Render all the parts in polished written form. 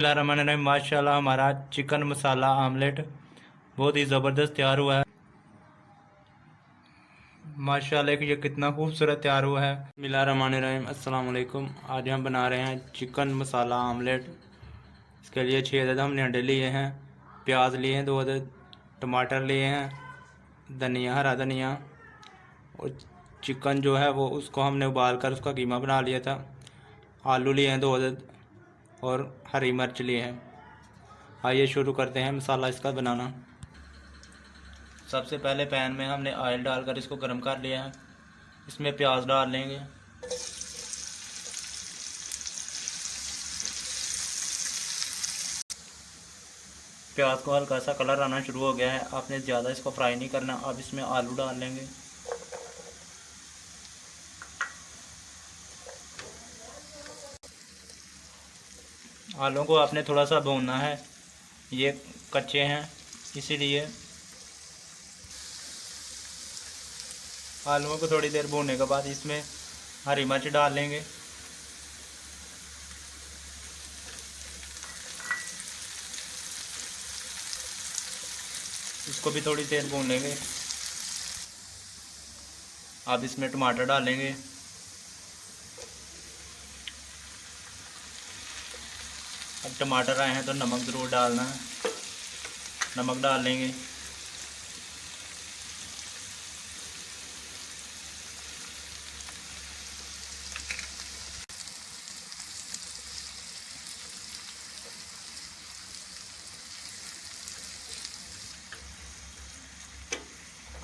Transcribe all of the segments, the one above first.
बिस्मिल्लाहिर्रहमानिर्रहीम। माशाल्लाह हमारा चिकन मसाला आमलेट बहुत ही ज़बरदस्त तैयार हुआ है। माशाल्लाह ये कितना खूबसूरत तैयार हुआ है। बिस्मिल्लाहिर्रहमानिर्रहीम। अस्सलाम वालेकुम। आज हम बना रहे हैं चिकन मसाला आमलेट। इसके लिए 6 अदद हमने अंडे लिए हैं, प्याज लिए हैं 2 अदद, टमाटर लिए हैं, धनिया, हरा धनिया, और चिकन जो है वो उसको हमने उबाल कर उसका कीमा बना लिया था। आलू लिए हैं 2 अदद और हरी मिर्च लिए हैं। आइए शुरू करते हैं मसाला इसका बनाना। सबसे पहले पैन में हमने ऑयल डालकर इसको गर्म कर लिया है। इसमें प्याज डाल लेंगे। प्याज को हल्का सा कलर आना शुरू हो गया है, आपने ज़्यादा इसको फ्राई नहीं करना। अब इसमें आलू डाल लेंगे। आलू को आपने थोड़ा सा भूनना है, ये कच्चे हैं इसीलिए। आलूओं को थोड़ी देर भूनने के बाद इसमें हरी मिर्च डाल लेंगे। इसको भी थोड़ी देर भून लेंगे। अब इसमें टमाटर डालेंगे। अब टमाटर आए हैं तो नमक ज़रूर डालना है, नमक डाल लेंगे।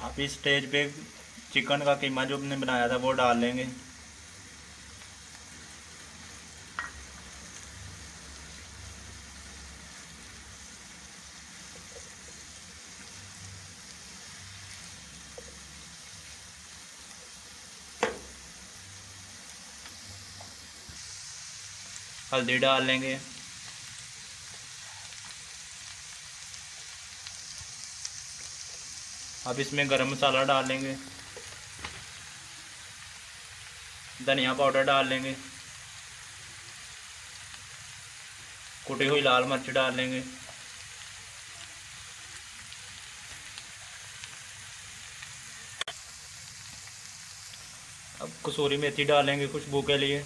आप इस स्टेज पे चिकन का कीमा जो हमने बनाया था वो डाल लेंगे। हल्दी डाल लेंगे। अब इसमें गरम मसाला डाल लेंगे, धनिया पाउडर डाल लेंगे, कुटी हुई लाल मिर्च डाल लेंगे। अब कसूरी मेथी डालेंगे खुशबू के लिए।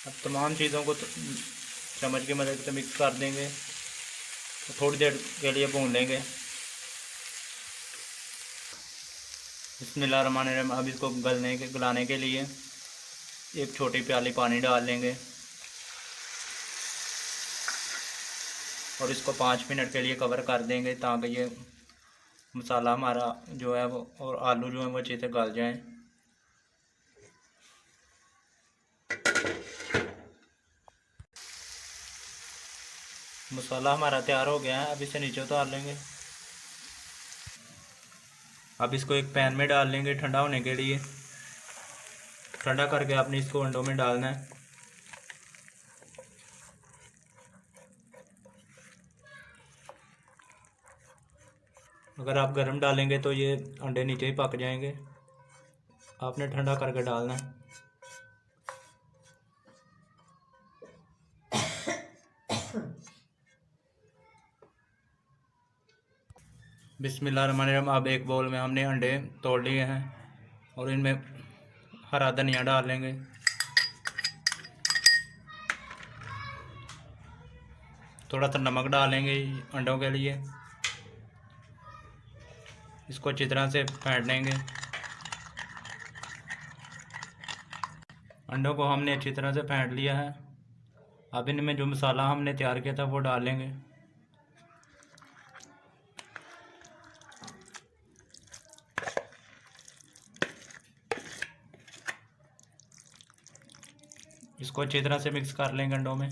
अब तमाम चीज़ों को चम्मच की मदद से मिक्स कर देंगे, तो थोड़ी देर के लिए भून लेंगे। बिस्मिल्लाहिर्रहमानिर्रहीम। अब इसको गलाने के लिए एक छोटी प्याली पानी डाल लेंगे और इसको 5 मिनट के लिए कवर कर देंगे ताकि ये मसाला हमारा जो है वो और आलू जो है वो अच्छे से गल जाएं। मसाला हमारा तैयार हो गया है, अब इसे नीचे उतार लेंगे। अब इसको एक पैन में डाल लेंगे ठंडा होने के लिए। ठंडा करके आपने इसको अंडों में डालना है। अगर आप गर्म डालेंगे तो ये अंडे नीचे ही पक जाएंगे, आपने ठंडा करके डालना है। बिस्मिल्लाहिर्रहमानिर्रहीम। अब एक बाउल में हमने अंडे तोड़ लिए हैं और इनमें हरा धनिया डाल लेंगे। थोड़ा सा नमक डालेंगे अंडों के लिए। इसको अच्छी तरह से फेंट लेंगे। अंडों को हमने अच्छी तरह से फेंट लिया है। अब इनमें जो मसाला हमने तैयार किया था वो डाल लेंगे। इसको अच्छी तरह से मिक्स कर लेंगे अंडों में।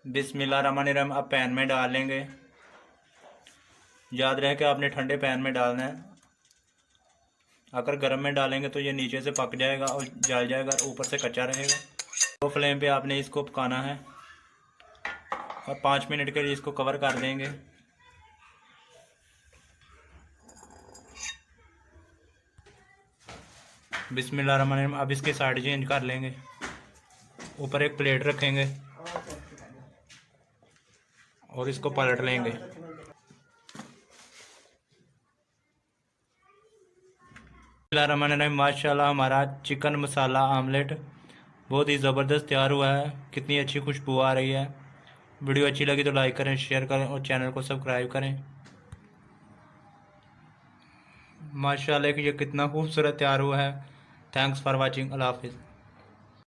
बिस्मिल्लाहिर्रहमानिर्रहीम। अब पैन में डाल लेंगे। याद रहे कि आपने ठंडे पैन में डालना है, अगर गर्म में डालेंगे तो ये नीचे से पक जाएगा और जल जाएगा, ऊपर से कच्चा रहेगा। तो फ्लेम पे आपने इसको पकाना है। और 5 मिनट के लिए इसको कवर कर देंगे। बिस्मिल्लाहिर्रहमानिर्रहीम। अब इसकी साइड चेंज कर लेंगे। ऊपर एक प्लेट रखेंगे और इसको पलट लेंगे। बिस्मिल्लाहिर्रहमानिर्रहीम। माशाल्लाह हमारा चिकन मसाला आमलेट बहुत ही ज़बरदस्त तैयार हुआ है। कितनी अच्छी खुशबू आ रही है। वीडियो अच्छी लगी तो लाइक करें, शेयर करें और चैनल को सब्सक्राइब करें। माशाल्लाह ये कितना खूबसूरत तैयार हुआ है। Thanks for watching. अल्लाह हाफिज़।